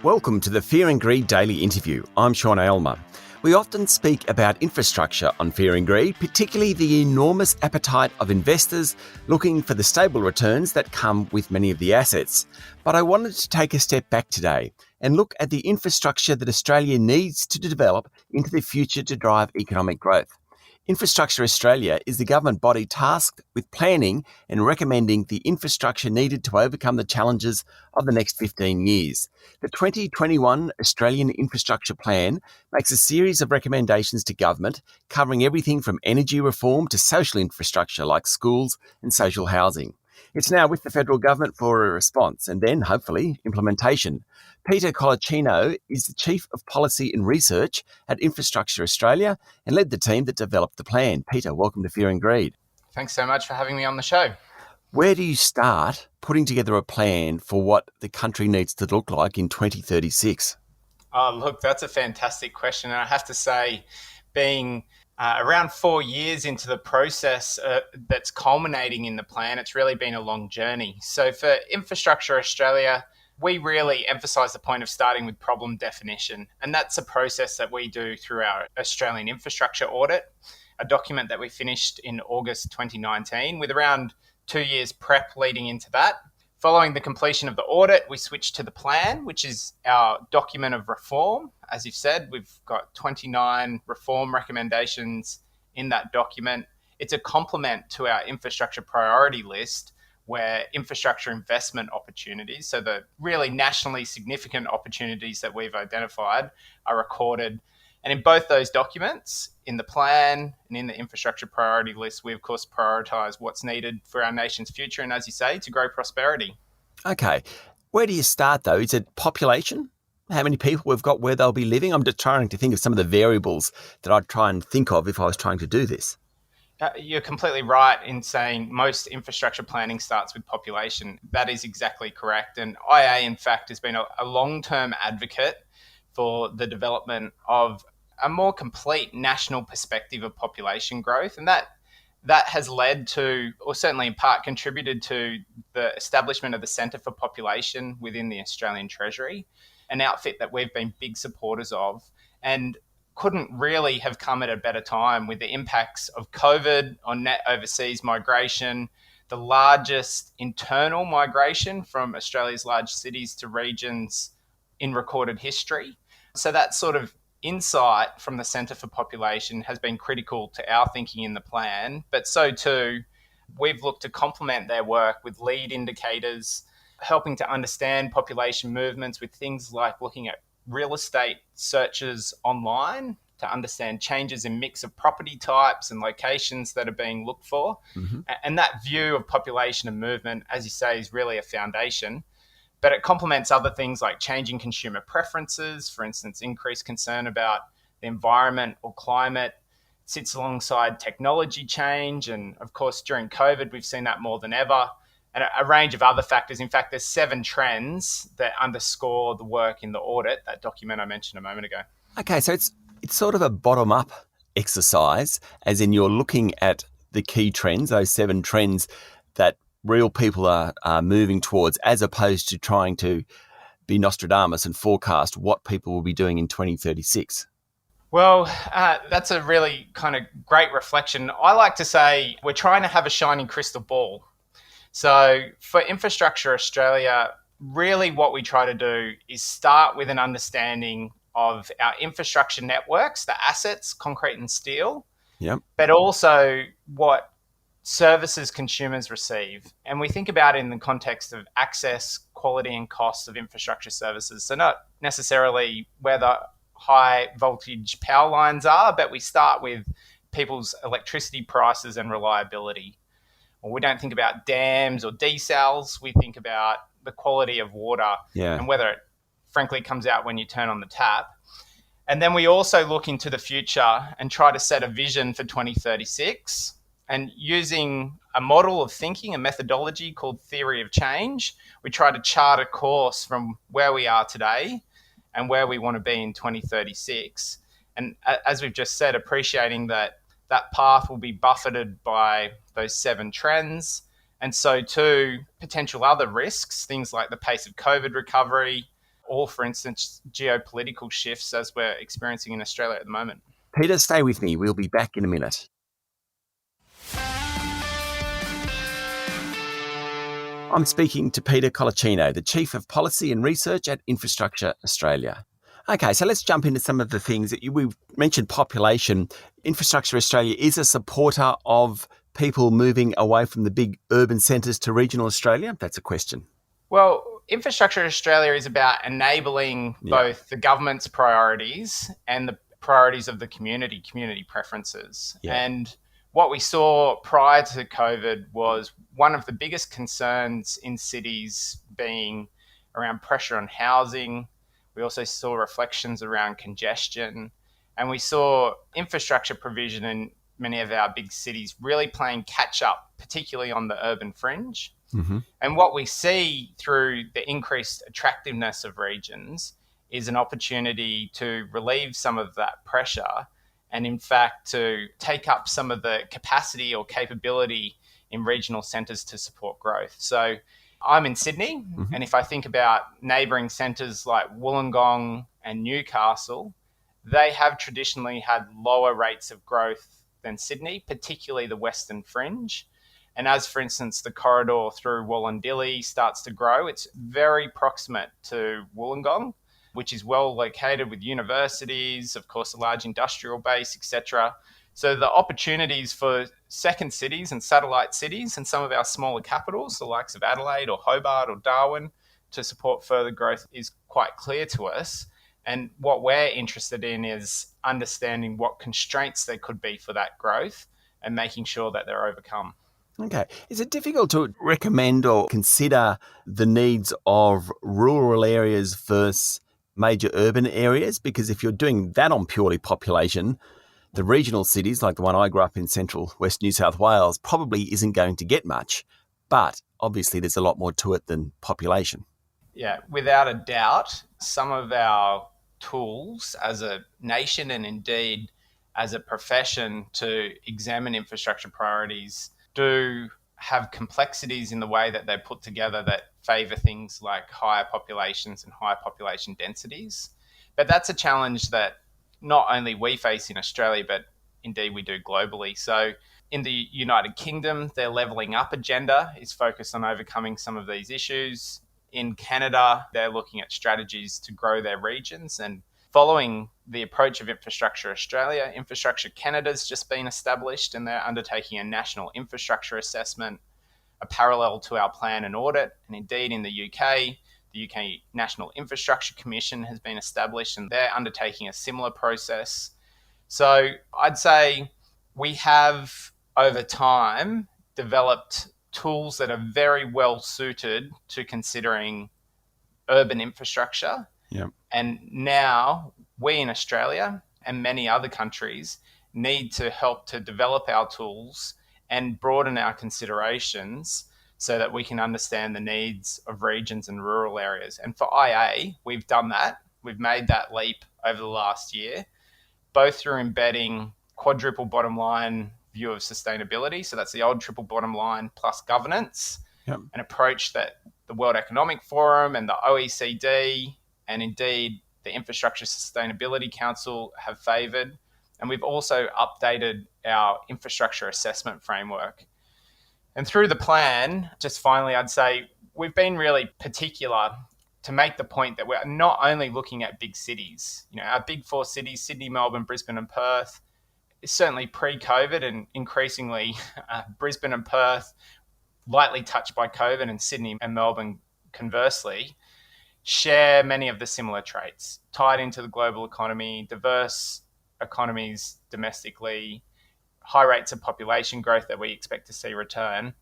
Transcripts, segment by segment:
Welcome to the Fear and Greed Daily Interview. I'm Sean Aylmer. We often speak about infrastructure on Fear and Greed, particularly the enormous appetite of investors looking for the stable returns that come with many of the assets. But I wanted to take a step back today and look at the infrastructure that Australia needs to develop into the future to drive economic growth. Infrastructure Australia is the government body tasked with planning and recommending the infrastructure needed to overcome the challenges of the next 15 years. The 2021 Australian Infrastructure Plan makes a series of recommendations to government covering everything from energy reform to social infrastructure like schools and social housing. It's now with the federal government for a response and then, hopefully, implementation. Peter Colacino is the Chief of Policy and Research at Infrastructure Australia and led the team that developed the plan. Peter, welcome to Fear and Greed. Thanks so much for having me on the show. Where do you start putting together a plan for what the country needs to look like in 2036? Oh, look, that's a fantastic question. And I have to say, being around 4 years into the process that's culminating in the plan, it's really been a long journey. So for Infrastructure Australia, we really emphasise the point of starting with problem definition. And that's a process that we do through our Australian Infrastructure Audit, a document that we finished in August 2019 with around 2 years prep leading into that. Following the completion of the audit, we switched to the plan, which is our document of reform. As you've said, we've got 29 reform recommendations in that document. It's a complement to our infrastructure priority list, where infrastructure investment opportunities, so the really nationally significant opportunities that we've identified, are recorded. And in both those documents, in the plan and in the infrastructure priority list, we of course prioritise what's needed for our nation's future and, as you say, to grow prosperity. Okay. Where do you start though? Is it population? How many people we've got, where they'll be living? I'm just trying to think of some of the variables that I'd try and think of if I was trying to do this. You're completely right in saying most infrastructure planning starts with population. That is exactly correct. And IA, in fact, has been a long-term advocate for the development of a more complete national perspective of population growth. And that has led to, or certainly in part contributed to, the establishment of the Centre for Population within the Australian Treasury, an outfit that we've been big supporters of and couldn't really have come at a better time with the impacts of COVID on net overseas migration, the largest internal migration from Australia's large cities to regions in recorded history. So that sort of insight from the Centre for Population has been critical to our thinking in the plan, but so too, we've looked to complement their work with lead indicators, helping to understand population movements with things like looking at real estate searches online to understand changes in mix of property types and locations that are being looked for. Mm-hmm. And that view of population and movement, as you say, is really a foundation. But it complements other things like changing consumer preferences, for instance, increased concern about the environment or climate, sits alongside technology change. And of course, during COVID, we've seen that more than ever. And a range of other factors. In fact, there's 7 trends that underscore the work in the audit, that document I mentioned a moment ago. Okay, so it's sort of a bottom-up exercise, as in you're looking at the key trends, those 7 trends that real people are moving towards, as opposed to trying to be Nostradamus and forecast what people will be doing in 2036. Well, that's a really kind of great reflection. I like to say we're trying to have a shining crystal ball. So for Infrastructure Australia, really what we try to do is start with an understanding of our infrastructure networks, the assets, concrete and steel, but also what services consumers receive. And we think about it in the context of access, quality and cost of infrastructure services. So not necessarily where the high voltage power lines are, but we start with people's electricity prices and reliability. Or we don't think about dams or desals, we think about the quality of water and whether it frankly comes out when you turn on the tap. And then we also look into the future and try to set a vision for 2036. And using a model of thinking, a methodology called theory of change, we try to chart a course from where we are today and where we want to be in 2036. And as we've just said, appreciating that path will be buffeted by those 7 trends. And so too, potential other risks, things like the pace of COVID recovery, or, for instance, geopolitical shifts as we're experiencing in Australia at the moment. Peter, stay with me. We'll be back in a minute. I'm speaking to Peter Colacino, the Chief of Policy and Research at Infrastructure Australia. Okay, so let's jump into some of the things that we mentioned. Population. Infrastructure Australia is a supporter of people moving away from the big urban centres to regional Australia. That's a question. Well, Infrastructure Australia is about enabling both the government's priorities and the priorities of the community preferences. Yeah. And what we saw prior to COVID was one of the biggest concerns in cities being around pressure on housing. We also saw reflections around congestion, and we saw infrastructure provision in many of our big cities really playing catch up, particularly on the urban fringe. Mm-hmm. And what we see through the increased attractiveness of regions is an opportunity to relieve some of that pressure and, in fact, to take up some of the capacity or capability in regional centres to support growth. So I'm in Sydney, and if I think about neighbouring centres like Wollongong and Newcastle, they have traditionally had lower rates of growth than Sydney, particularly the Western Fringe. And as, for instance, the corridor through Wollondilly starts to grow, it's very proximate to Wollongong, which is well located with universities, of course, a large industrial base, etc. So the opportunities for second cities and satellite cities and some of our smaller capitals, the likes of Adelaide or Hobart or Darwin, to support further growth is quite clear to us. And what we're interested in is understanding what constraints there could be for that growth and making sure that they're overcome. Okay. Is it difficult to recommend or consider the needs of rural areas versus major urban areas? Because if you're doing that on purely population, the regional cities, like the one I grew up in, central West New South Wales, probably isn't going to get much. But obviously there's a lot more to it than population. Yeah, without a doubt, some of our tools as a nation and indeed as a profession to examine infrastructure priorities do have complexities in the way that they're put together that favour things like higher populations and higher population densities. But that's a challenge that not only we face in Australia, but indeed we do globally. So in the United Kingdom, their levelling up agenda is focused on overcoming some of these issues. In Canada, they're looking at strategies to grow their regions. And following the approach of Infrastructure Australia, Infrastructure Canada's just been established, and they're undertaking a national infrastructure assessment, a parallel to our plan and audit. And indeed, in the UK National Infrastructure Commission has been established, and they're undertaking a similar process. So I'd say we have, over time, developed tools that are very well suited to considering urban infrastructure. Yep. And now we in Australia and many other countries need to help to develop our tools and broaden our considerations so that we can understand the needs of regions and rural areas. And for IA, we've done that. We've made that leap over the last year, both through embedding quadruple bottom line view of sustainability. So that's the old triple bottom line plus governance, Yep. an approach that the World Economic Forum and the OECD and indeed the Infrastructure Sustainability Council have favoured. And we've also updated our infrastructure assessment framework. And through the plan, just finally, I'd say we've been really particular to make the point that we're not only looking at big cities. You know, our big four cities, Sydney, Melbourne, Brisbane and Perth, certainly pre-COVID and increasingly Brisbane and Perth, lightly touched by COVID, and Sydney and Melbourne, conversely, share many of the similar traits, tied into the global economy, diverse economies domestically, high rates of population growth that we expect to see return,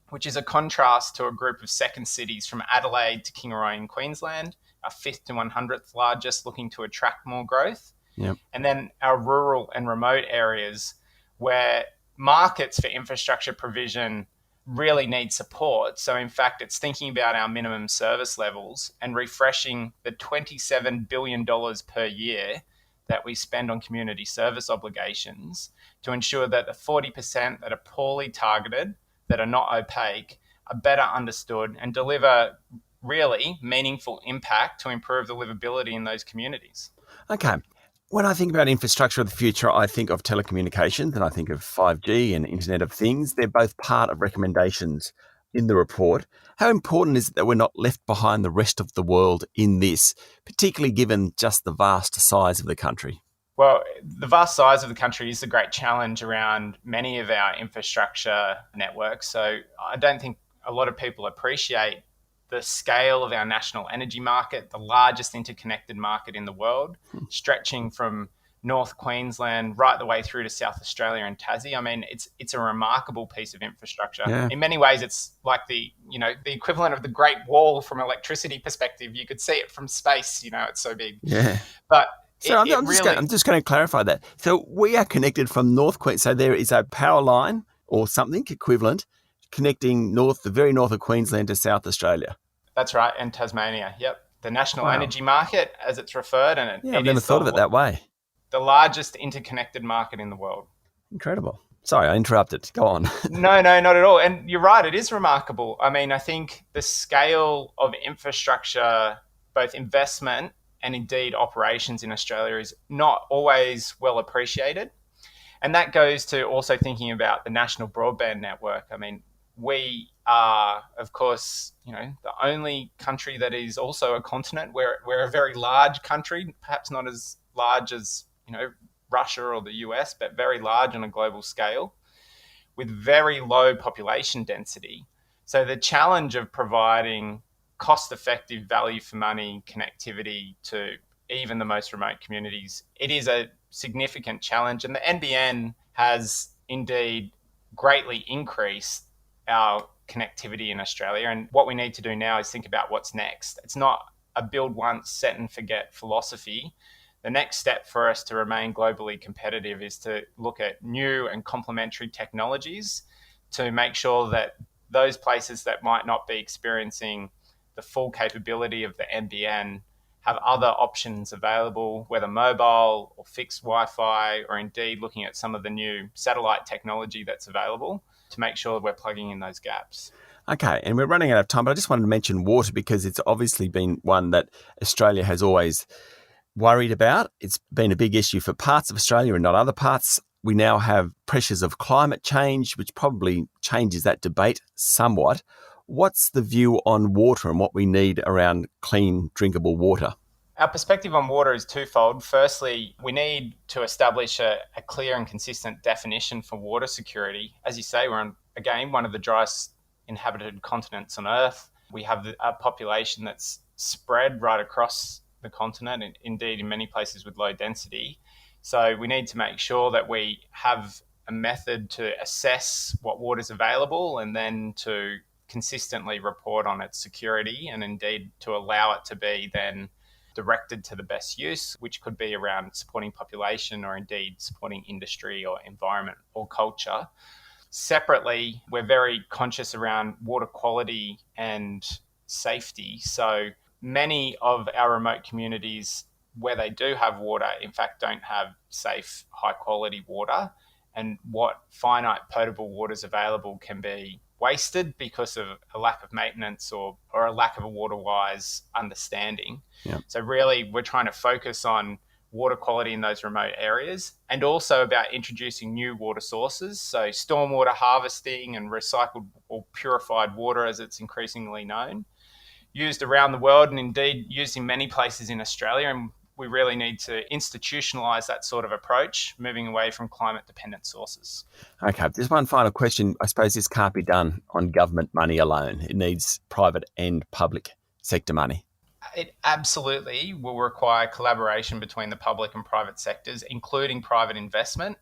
which is a contrast to a group of second cities from Adelaide to Kingaroy in Queensland, our 5th to 100th largest, looking to attract more growth. Yep. And then our rural and remote areas where markets for infrastructure provision really need support. So in fact, it's thinking about our minimum service levels and refreshing the $27 billion per year that we spend on community service obligations to ensure that the 40% that are poorly targeted, that are not opaque, are better understood and deliver really meaningful impact to improve the livability in those communities. Okay. When I think about infrastructure of the future, I think of telecommunications and I think of 5G and Internet of Things. They're both part of recommendations in the report. How important is it that we're not left behind the rest of the world in this, particularly given just the vast size of the country? Well, the vast size of the country is the great challenge around many of our infrastructure networks. So I don't think a lot of people appreciate the scale of our national energy market, the largest interconnected market in the world, stretching from North Queensland right the way through to South Australia and Tassie. I mean, it's a remarkable piece of infrastructure. Yeah. In many ways, it's like the equivalent of the Great Wall from an electricity perspective. You could see it from space. It's so big. Yeah. But So I'm just going to clarify that. So we are connected from North Queensland. So there is a power line or something equivalent connecting the very north of Queensland to South Australia. That's right, and Tasmania. Yep, the national Wow. energy market, as it's referred, and I've never thought of it that way. The largest interconnected market in the world. Incredible. Sorry, I interrupted. Go on. No, not at all. And you're right, it is remarkable. I mean, I think the scale of infrastructure, both investment and indeed operations in Australia, is not always well appreciated. And that goes to also thinking about the national broadband network. I mean, we are, of course, the only country that is also a continent. We're a very large country, perhaps not as large as, Russia or the US, but very large on a global scale with very low population density. So the challenge of providing cost-effective, value-for-money connectivity to even the most remote communities, it is a significant challenge. And the NBN has indeed greatly increased our connectivity in Australia. And what we need to do now is think about what's next. It's not a build once, set and forget philosophy. The next step for us to remain globally competitive is to look at new and complementary technologies to make sure that those places that might not be experiencing the full capability of the NBN have other options available, whether mobile or fixed Wi-Fi, or indeed looking at some of the new satellite technology that's available to make sure we're plugging in those gaps. Okay, and we're running out of time, but I just wanted to mention water because it's obviously been one that Australia has always worried about. It's been a big issue for parts of Australia and not other parts. We now have pressures of climate change, which probably changes that debate somewhat. What's the view on water and what we need around clean, drinkable water? Our perspective on water is twofold. Firstly, we need to establish a clear and consistent definition for water security. As you say, we're on, again, one of the driest inhabited continents on Earth. We have a population that's spread right across the continent, and indeed in many places with low density. So we need to make sure that we have a method to assess what water is available and then to consistently report on its security and indeed to allow it to be then directed to the best use, which could be around supporting population or indeed supporting industry or environment or culture. Separately, we're very conscious around water quality and safety. So many of our remote communities where they do have water, in fact, don't have safe, high quality water. And what finite potable water is available can be wasted because of a lack of maintenance or a lack of a water-wise understanding. Yeah. So really, we're trying to focus on water quality in those remote areas and also about introducing new water sources. So stormwater harvesting and recycled or purified water, as it's increasingly known, used around the world and indeed used in many places in Australia. And we really need to institutionalise that sort of approach, moving away from climate-dependent sources. Okay, just one final question. I suppose this can't be done on government money alone. It needs private and public sector money. It absolutely will require collaboration between the public and private sectors, including private investment.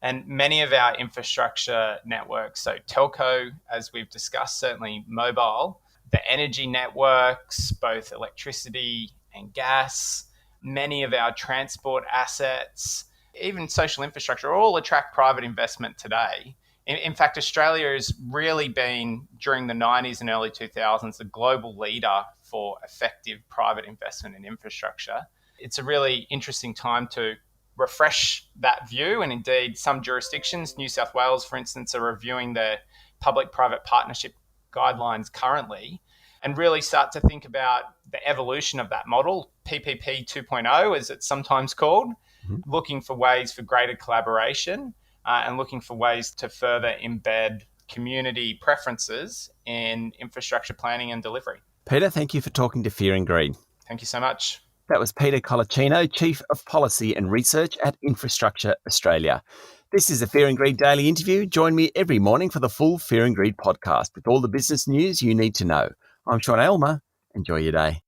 And many of our infrastructure networks, so telco, as we've discussed, certainly mobile, the energy networks, both electricity and gas, many of our transport assets, even social infrastructure, all attract private investment today. In fact, Australia has really been, during the 90s and early 2000s, the global leader for effective private investment in infrastructure. It's a really interesting time to refresh that view. And indeed, some jurisdictions, New South Wales, for instance, are reviewing their public-private partnership guidelines currently. and really start to think about the evolution of that model, PPP 2.0, as it's sometimes called, looking for ways for greater collaboration and looking for ways to further embed community preferences in infrastructure planning and delivery. Peter, thank you for talking to Fear and Greed. Thank you so much. That was Peter Colacino, Chief of Policy and Research at Infrastructure Australia. This is a Fear and Greed Daily Interview. Join me every morning for the full Fear and Greed podcast with all the business news you need to know. I'm Sean Aylmer. Enjoy your day.